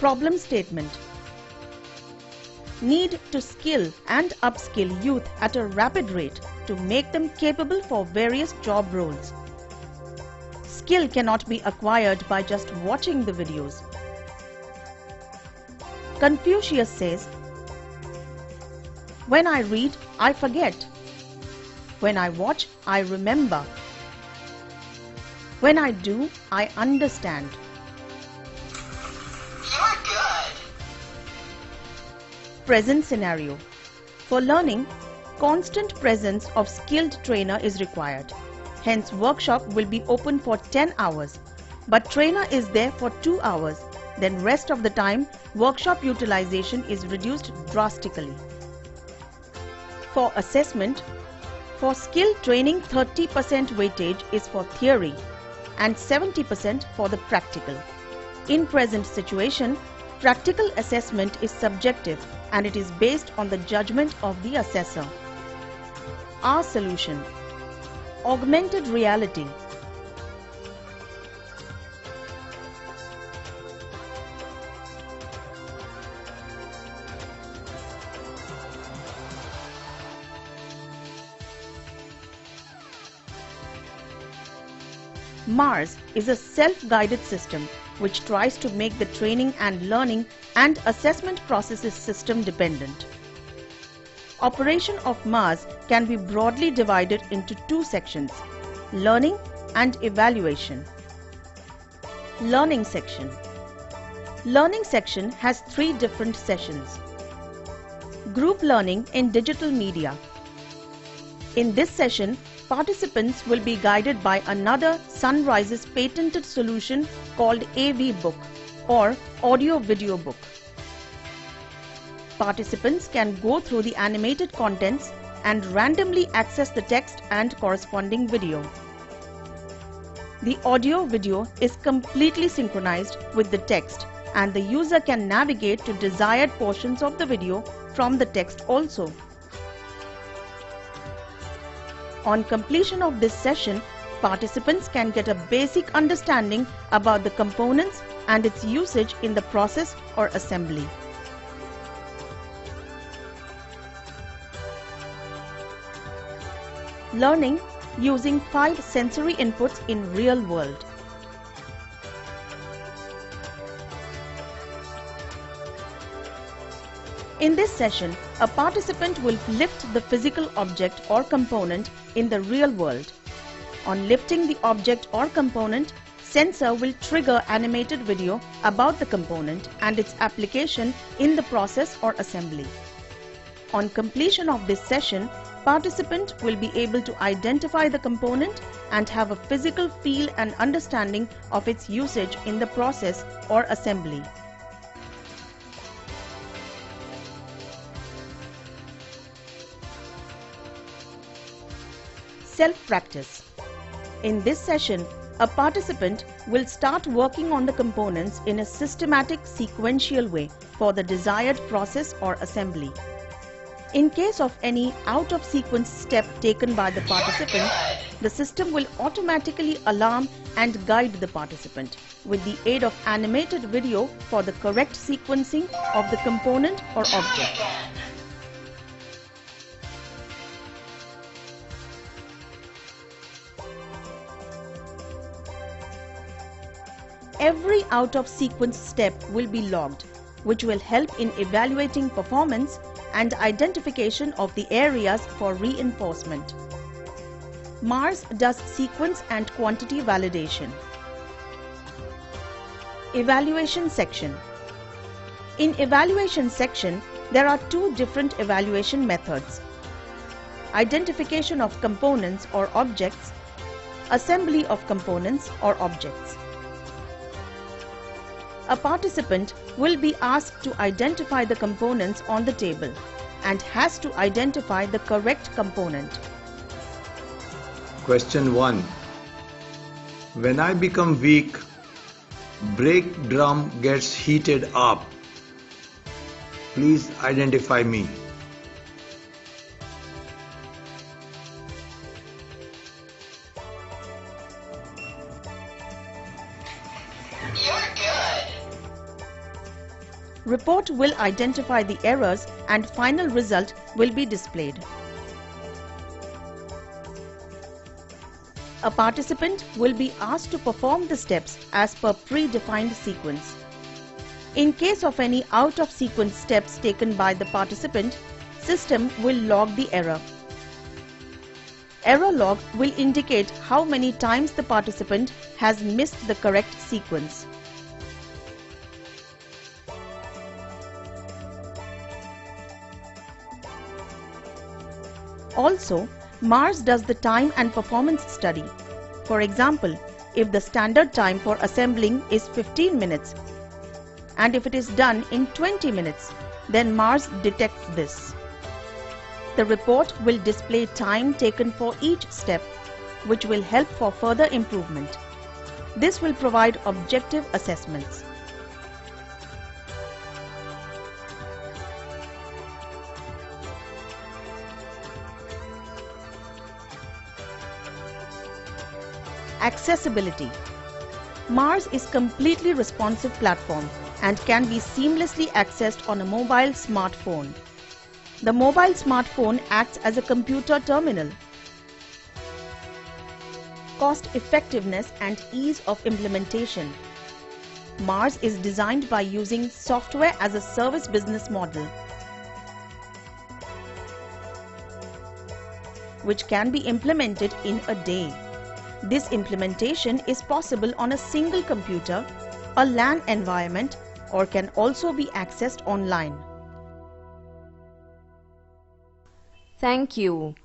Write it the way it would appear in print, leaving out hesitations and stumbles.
Problem statement. Need to skill and upskill youth at a rapid rate to make them capable for various job roles. Skill cannot be acquired by just watching the videos. Confucius says, "When I read, I forget. When I watch, I remember. When I do, I understand." You're good. Present scenario. For learning, constant presence of skilled trainer is required. Hence, workshop will be open for 10 hours, but trainer is there for 2 hours. Then rest of the time, workshop utilization is reduced drastically. For assessment, for skill training 30% weightage is for theory and 70% for the practical. In present situation, practical assessment is subjective and it is based on the judgment of the assessor. Our solution: augmented reality. Mache is a self-guided system which tries to make the training and learning and assessment processes system dependent. Operation of Mache can be broadly divided into two sections: learning and evaluation. Learning section. Learning section has 3 different sessions. Group learning in digital media. In this session, participants will be guided by another Sunrise's patented solution called AV Book or Audio Video Book. Participants can go through the animated contents and randomly access the text and corresponding video. The audio video is completely synchronized with the text and the user can navigate to desired portions of the video from the text also. On completion of this session, participants can get a basic understanding about the components and its usage in the process or assembly. Learning using 5 sensory inputs in real world. In this session, a participant will lift the physical object or component in the real world. On lifting the object or component, sensor will trigger animated video about the component and its application in the process or assembly. On completion of this session, participant will be able to identify the component and have a physical feel and understanding of its usage in the process or assembly. Self-practice. In this session, a participant will start working on the components in a systematic sequential way for the desired process or assembly. In case of any out-of-sequence step taken by the participant, the system will automatically alarm and guide the participant with the aid of animated video for the correct sequencing of the component or object. Every out-of-sequence step will be logged, which will help in evaluating performance and identification of the areas for reinforcement. Mache does sequence and quantity validation. Evaluation section. In evaluation section, there are 2 different evaluation methods: identification of components or objects, assembly of components or objects. A participant will be asked to identify the components on the table and has to identify the correct component. Question 1. When I become weak, brake drum gets heated up. Please identify me. You're good. Report will identify the errors and final result will be displayed. A participant will be asked to perform the steps as per predefined sequence. In case of any out-of-sequence steps taken by the participant, system will log the error. Error log will indicate how many times the participant has missed the correct sequence. Also, Mache does the time and performance study. For example, if the standard time for assembling is 15 minutes and if it is done in 20 minutes, then Mache detects this. The report will display time taken for each step, which will help for further improvement. This will provide objective assessments. Accessibility. Mache is completely responsive platform and can be seamlessly accessed on a mobile smartphone. The mobile smartphone acts as a computer terminal. Cost effectiveness and ease of implementation. Mache is designed by using software as a service business model, which can be implemented in a day. This implementation is possible on a single computer, a LAN environment, or can also be accessed online. Thank you.